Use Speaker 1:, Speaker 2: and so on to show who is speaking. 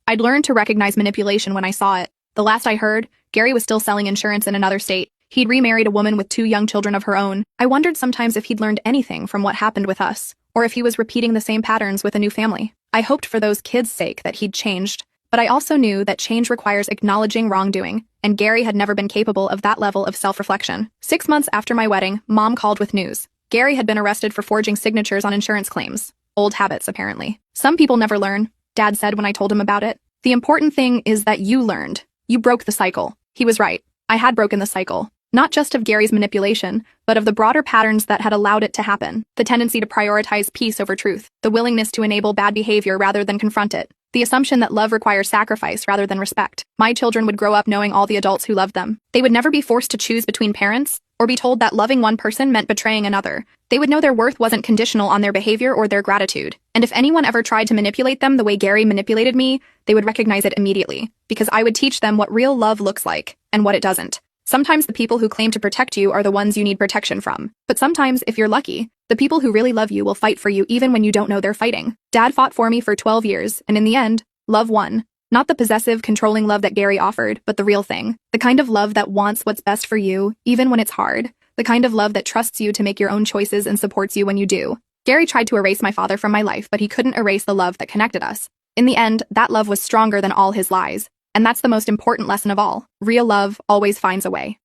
Speaker 1: I'd learned to recognize manipulation when I saw it. The last I heard, Gary was still selling insurance in another state. He'd remarried a woman with 2 young children of her own. I wondered sometimes if he'd learned anything from what happened with us, or if he was repeating the same patterns with a new family. I hoped for those kids' sake that he'd changed, but I also knew that change requires acknowledging wrongdoing, and Gary had never been capable of that level of self-reflection. 6 months after my wedding, Mom called with news. Gary had been arrested for forging signatures on insurance claims. Old habits, apparently. Some people never learn, Dad said when I told him about it. The important thing is that you learned. You broke the cycle. He was right. I had broken the cycle. Not just of Gary's manipulation, but of the broader patterns that had allowed it to happen. The tendency to prioritize peace over truth. The willingness to enable bad behavior rather than confront it. The assumption that love requires sacrifice rather than respect. My children would grow up knowing all the adults who loved them. They would never be forced to choose between parents, or be told that loving one person meant betraying another. They would know their worth wasn't conditional on their behavior or their gratitude. And if anyone ever tried to manipulate them the way Gary manipulated me, they would recognize it immediately, because I would teach them what real love looks like, and what it doesn't. Sometimes the people who claim to protect you are the ones you need protection from. But sometimes, if you're lucky, the people who really love you will fight for you even when you don't know they're fighting. Dad fought for me for 12 years, and in the end, love won. Not the possessive, controlling love that Gary offered, but the real thing. The kind of love that wants what's best for you, even when it's hard. The kind of love that trusts you to make your own choices and supports you when you do. Gary tried to erase my father from my life, but he couldn't erase the love that connected us. In the end, that love was stronger than all his lies. And that's the most important lesson of all. Real love always finds a way.